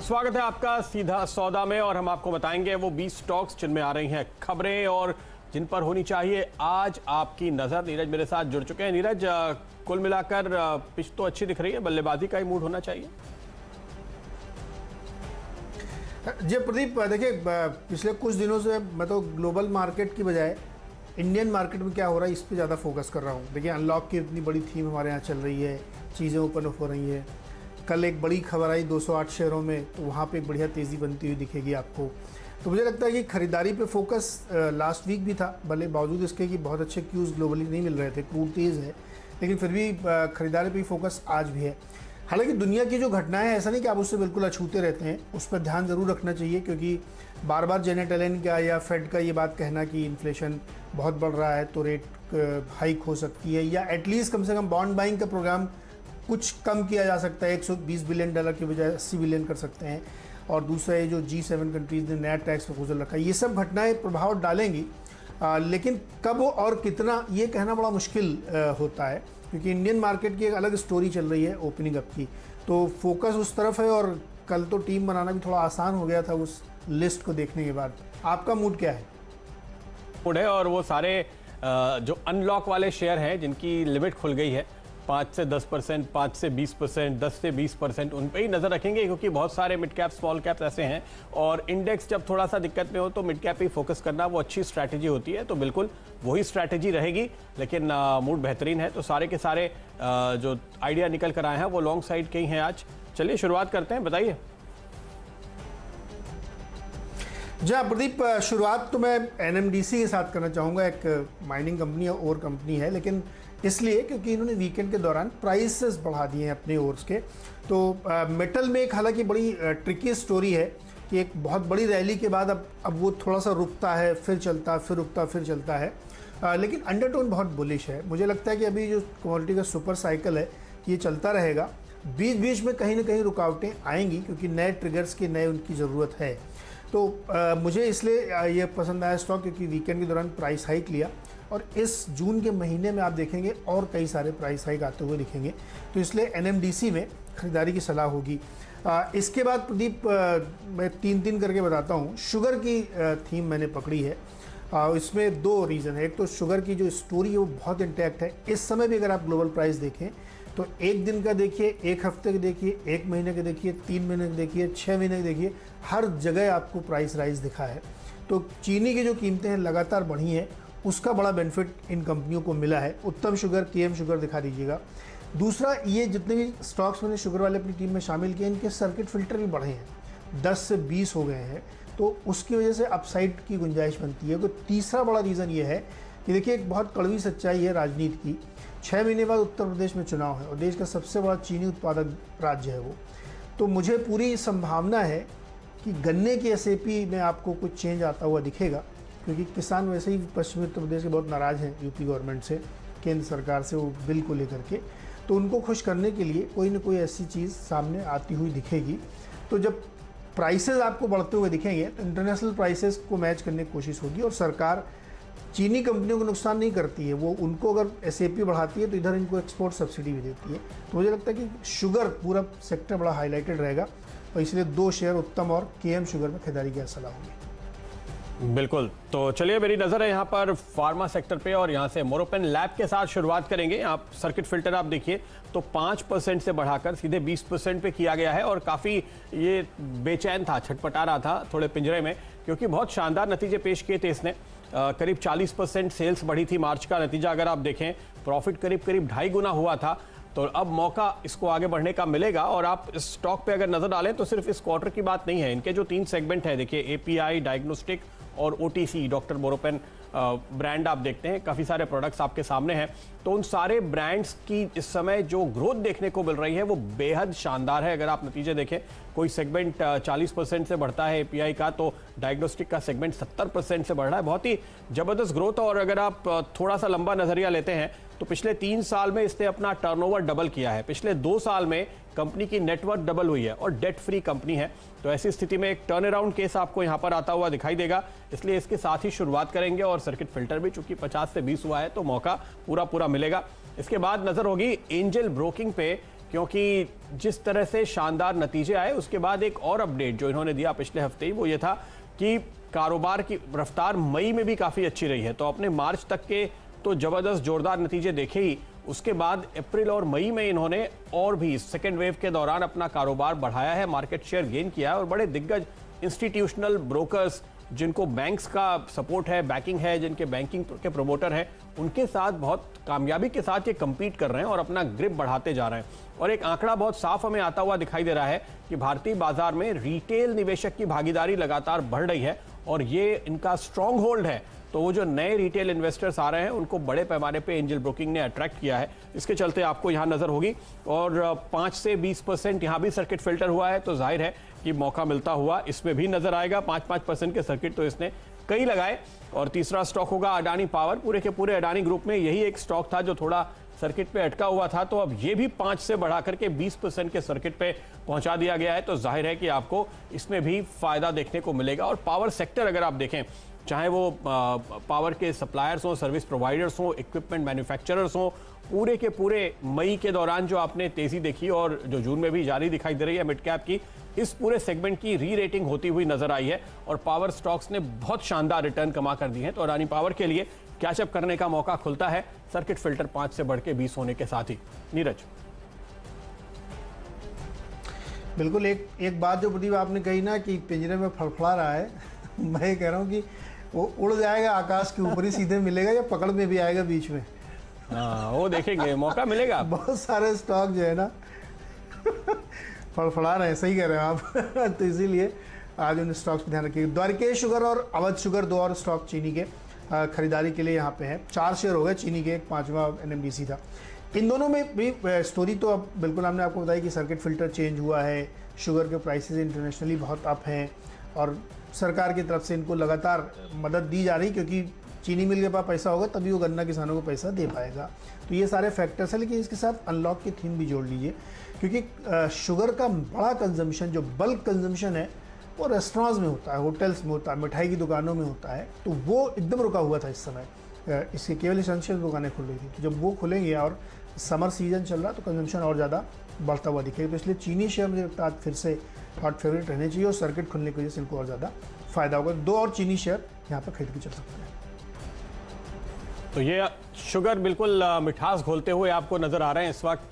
स्वागत है आपका सीधा सौदा में और हम आपको बताएंगे वो 20 स्टॉक्स जिनमें आ रही हैं खबरें और जिन पर होनी चाहिए आज आपकी नजर। नीरज मेरे साथ जुड़ चुके हैं। नीरज, कुल मिलाकर पिच तो अच्छी दिख रही है, बल्लेबाजी का ही मूड होना चाहिए। जी प्रदीप, देखिए पिछले कुछ दिनों से मैं तो ग्लोबल मार्केट की बजाय इंडियन मार्केट में क्या हो रहा है इस पे ज़्यादा फोकस कर रहा हूँ। देखिए अनलॉक की इतनी बड़ी थीम हमारे यहाँ चल रही है, चीज़ें ओपन अप हो रही हैं। कल एक बड़ी खबर आई 208 शेयरों में, तो वहाँ पे एक बढ़िया तेज़ी बनती हुई दिखेगी आपको। तो मुझे लगता है कि खरीदारी पे फोकस लास्ट वीक भी था, भले बावजूद इसके कि बहुत अच्छे क्यूज़ ग्लोबली नहीं मिल रहे थे, क्रूड तेज़ है, लेकिन फिर भी खरीदारी पे फोकस आज भी है। हालांकि दुनिया की जो घटनाएं हैं, ऐसा नहीं कि आप उससे बिल्कुल अछूते रहते हैं, उस पर ध्यान ज़रूर रखना चाहिए, क्योंकि बार बार जेनेट एलन का या फेड का ये बात कहना कि इन्फ्लेशन बहुत बढ़ रहा है तो रेट हाइक हो सकती है, या एटलीस्ट कम से कम बॉन्ड बाइंग का प्रोग्राम कुछ कम किया जा सकता है, $120 बिलियन की बजाय 80 बिलियन कर सकते हैं। और दूसरा ये जो G7 कंट्रीज़ ने नया टैक्स प्रपोजल रखा है, ये सब घटनाएं प्रभाव डालेंगी, लेकिन कब और कितना ये कहना बड़ा मुश्किल होता है, क्योंकि इंडियन मार्केट की एक अलग स्टोरी चल रही है ओपनिंग अप की, तो फोकस उस तरफ है। और कल तो टीम बनाना भी थोड़ा आसान हो गया था उस लिस्ट को देखने के बाद। आपका मूड क्या है? मूड है, और वो सारे जो अनलॉक वाले शेयर हैं जिनकी लिमिट खुल गई है 5 से 10%, 5 से 20%, 10 से 20%, उन पे ही नज़र रखेंगे, क्योंकि बहुत सारे मिड कैप स्मॉल कैप्स ऐसे हैं और इंडेक्स जब थोड़ा सा दिक्कत में हो तो मिड कैप पे ही फोकस करना वो अच्छी स्ट्रैटेजी होती है। तो बिल्कुल वही स्ट्रैटेजी रहेगी, लेकिन मूड बेहतरीन है। तो सारे के सारे जो आइडिया निकल कर आए हैं वो लॉन्ग साइड के ही हैं आज। चलिए शुरुआत करते हैं, बताइए। जी प्रदीप, शुरुआत तो मैं NMDC के साथ करना चाहूँगा। एक माइनिंग कंपनी है, ओर कंपनी है, लेकिन इसलिए क्योंकि इन्होंने वीकेंड के दौरान प्राइसेस बढ़ा दिए हैं अपने ओर्स के। तो मेटल में एक हालांकि बड़ी ट्रिकी स्टोरी है कि एक बहुत बड़ी रैली के बाद अब वो थोड़ा सा रुकता है, फिर चलता, फिर रुकता, फिर चलता है, लेकिन अंडरटोन बहुत बुलिश है। मुझे लगता है कि अभी जो कमोडिटी का सुपर साइकिल है ये चलता रहेगा। बीच बीच में कहीं ना कहीं रुकावटें आएंगी, क्योंकि नए ट्रिगर्स की नए उनकी ज़रूरत है। तो मुझे इसलिए ये पसंद आया स्टॉक, क्योंकि वीकेंड के दौरान प्राइस हाइक लिया, और इस जून के महीने में आप देखेंगे और कई सारे प्राइस हाइक आते हुए दिखेंगे। तो इसलिए NMDC में ख़रीदारी की सलाह होगी। इसके बाद प्रदीप मैं तीन करके बताता हूँ। शुगर की थीम मैंने पकड़ी है। इसमें दो रीज़न है। एक तो शुगर की जो स्टोरी है वो बहुत इंटैक्ट है। इस समय भी अगर आप ग्लोबल प्राइस देखें तो एक दिन का देखिए, एक हफ्ते के देखिए, एक महीने के देखिए, 3 महीने के देखिए, 6 महीने के देखिए, हर जगह आपको प्राइस राइज दिखा है। तो चीनी की जो कीमतें हैं लगातार बढ़ी हैं, उसका बड़ा बेनिफिट इन कंपनियों को मिला है। उत्तम शुगर, KM शुगर दिखा दीजिएगा। दूसरा, ये जितने भी स्टॉक्स मैंने शुगर वाले अपनी टीम में शामिल किए, इनके सर्किट फिल्टर भी बढ़े हैं, 10 से 20 हो गए हैं, तो उसकी वजह से अपसाइड की गुंजाइश बनती है। तो तीसरा बड़ा रीज़न ये है कि देखिए एक बहुत कड़वी सच्चाई है राजनीति की। 6 महीने बाद उत्तर प्रदेश में चुनाव है और देश का सबसे बड़ा चीनी उत्पादक राज्य है वो। तो मुझे पूरी संभावना है कि गन्ने की SAP में आपको कुछ चेंज आता हुआ दिखेगा, क्योंकि किसान वैसे ही पश्चिमी उत्तर प्रदेश के बहुत नाराज़ हैं यूपी गवर्नमेंट से, केंद्र सरकार से, वो बिल को लेकर के। तो उनको खुश करने के लिए कोई ना कोई ऐसी चीज़ सामने आती हुई दिखेगी। तो जब प्राइसेस आपको बढ़ते हुए दिखेंगे तो इंटरनेशनल प्राइसेस को मैच करने की कोशिश होगी। और सरकार चीनी कंपनियों को नुकसान नहीं करती है, वो उनको अगर SAP बढ़ाती है तो इधर इनको एक्सपोर्ट सब्सिडी भी देती है। तो मुझे लगता है कि शुगर पूरा सेक्टर बड़ा हाईलाइटेड रहेगा, और इसलिए 2 शेयर उत्तम और KM शुगर में खरीदारी की सलाह होगी। बिल्कुल, तो चलिए मेरी नज़र है यहाँ पर फार्मा सेक्टर पे, और यहाँ से मोरोपेन लैब के साथ शुरुआत करेंगे। आप सर्किट फिल्टर आप देखिए तो 5% से बढ़ाकर सीधे 20% पे किया गया है, और काफ़ी ये बेचैन था, छटपटा रहा था थोड़े पिंजरे में, क्योंकि बहुत शानदार नतीजे पेश किए थे इसने। करीब 40% सेल्स बढ़ी थी मार्च का नतीजा अगर आप देखें, प्रॉफिट करीब 2.5 गुना हुआ था। तो अब मौका इसको आगे बढ़ने का मिलेगा। और आप इस स्टॉक पे अगर नज़र डालें तो सिर्फ इस क्वार्टर की बात नहीं है, इनके जो 3 सेगमेंट है देखिए, API, डायग्नोस्टिक और OTC, डॉक्टर मोरोपेन ब्रांड आप देखते हैं, काफ़ी सारे प्रोडक्ट्स आपके सामने हैं। तो उन सारे ब्रांड्स की इस समय जो ग्रोथ देखने को मिल रही है वो बेहद शानदार है। अगर आप नतीजे देखें, कोई सेगमेंट 40% से बढ़ता है API का, तो डायग्नोस्टिक का सेगमेंट 70% से बढ़ रहा है। बहुत ही ज़बरदस्त ग्रोथ। और अगर आप थोड़ा सा लंबा नज़रिया लेते हैं तो पिछले 3 साल में इसने अपना टर्नओवर डबल किया है। पिछले 2 साल में कंपनी की नेटवर्थ डबल हुई है और डेट फ्री कंपनी है। तो ऐसी स्थिति में एक टर्न अराउंड केस आपको यहाँ पर आता हुआ दिखाई देगा, इसलिए इसके साथ ही शुरुआत करेंगे। और सर्किट फिल्टर भी चूंकि 50 से 20 हुआ है तो मौका पूरा मिलेगा। इसके बाद नजर होगी एंजल ब्रोकिंग पे, क्योंकि जिस तरह से शानदार नतीजे आए उसके बाद एक और अपडेट जो इन्होंने दिया पिछले हफ्ते ही वो ये था कि कारोबार की रफ्तार मई में भी काफ़ी अच्छी रही है। तो अपने मार्च तक के तो ज़बरदस्त जोरदार नतीजे देखे ही, उसके बाद अप्रैल और मई में इन्होंने और भी सेकेंड वेव के दौरान अपना कारोबार बढ़ाया है, मार्केट शेयर गेन किया है और बड़े दिग्गज इंस्टीट्यूशनल ब्रोकर्स जिनको बैंक्स का सपोर्ट है, बैकिंग है, जिनके बैंकिंग के प्रमोटर हैं, उनके साथ बहुत कामयाबी के साथ ये compete कर रहे हैं और अपना ग्रिप बढ़ाते जा रहे हैं। और एक आंकड़ा बहुत साफ हमें आता हुआ दिखाई दे रहा है कि भारतीय बाजार में रिटेल निवेशक की भागीदारी लगातार बढ़ रही है और ये इनका स्ट्रॉन्ग होल्ड है। तो वो जो नए रिटेल इन्वेस्टर्स आ रहे हैं उनको बड़े पैमाने पे एंजल ब्रोकिंग ने अट्रैक्ट किया है, इसके चलते आपको यहाँ नजर होगी। और 5 से 20% यहाँ भी सर्किट फिल्टर हुआ है, तो जाहिर है कि मौका मिलता हुआ इसमें भी नजर आएगा। 5-5% के सर्किट तो इसने कई लगाए। और तीसरा स्टॉक होगा अडानी पावर। पूरे के पूरे अडानी ग्रुप में यही एक स्टॉक था जो थोड़ा सर्किट पे अटका हुआ था, तो अब ये भी 5 से बढ़ा करके 20% के सर्किट पे पहुंचा दिया गया है। तो जाहिर है कि आपको इसमें भी फायदा देखने को मिलेगा। और पावर सेक्टर अगर आप देखें, चाहे वो पावर के सप्लायर्स हों, सर्विस प्रोवाइडर्स हों, इक्विपमेंट मैन्युफैक्चरर्स हों, पूरे के पूरे मई के दौरान जो आपने तेजी देखी और जो जून में भी जारी दिखाई दे रही है मिड कैप की, इस पूरे सेगमेंट की री रेटिंग होती हुई नजर आई है और पावर स्टॉक्स ने बहुत शानदार रिटर्न कमा कर दी है। तो अडानी पावर के लिए कैचअप करने का मौका खुलता है सर्किट फिल्टर 5 से बढ़ के 20 होने के साथ ही। नीरज, बिल्कुल एक बात जो प्रदीप आपने कही ना कि पिंजरे में फड़फड़ा रहा है मैं ये कह रहा हूँ कि वो उड़ जाएगा आकाश के ऊपर ही सीधे मिलेगा या पकड़ में भी आएगा बीच में। हाँ, वो देखेंगे, मौका मिलेगा। बहुत सारे स्टॉक जो है ना फड़फड़ा रहे हैं, सही कह रहे हैं आप तो इसीलिए आज उन स्टॉक्स पर ध्यान रखिए। द्वारिकेश शुगर और अवध शुगर 2 और स्टॉक चीनी के खरीदारी के लिए यहाँ पे है। 4 शेयर हो गए, चीनी के एक 5वां NMDC था। इन दोनों में भी स्टोरी तो अब बिल्कुल हमने आपको बताया कि सर्किट फिल्टर चेंज हुआ है, शुगर के प्राइसेस इंटरनेशनली बहुत अप हैं और सरकार की तरफ से इनको लगातार मदद दी जा रही, क्योंकि चीनी मिल के पास पैसा होगा तभी वो गन्ना किसानों को पैसा दे पाएगा। तो ये सारे फैक्टर्स हैं, लेकिन इसके साथ अनलॉक की थीम भी जोड़ लीजिए, क्योंकि शुगर का बड़ा कंजम्पशन, जो बल्क कंजम्पशन है, वो रेस्टोरेंट्स में होता है, होटल्स में होता है, मिठाई की दुकानों में होता है। तो वो एकदम रुका हुआ था इस समय, इसके केवल एसेंशियल दुकानें खुल रही थी। तो जब वो खुलेंगे और समर सीजन चल रहा तो कंजम्पशन और ज़्यादा बढ़ता हुआ दिखेगा। तो इसलिए चीनी शेयर मुझे लगता है आज फिर से हॉट फेवरेट रहने चाहिए और सर्किट खुलने की वजह से इनको और ज़्यादा फायदा होगा। 2 और चीनी शेयर यहाँ पर खरीद के चल सकते हैं। तो ये शुगर बिल्कुल मिठास घोलते हुए आपको नजर आ रहे हैं इस वक्त।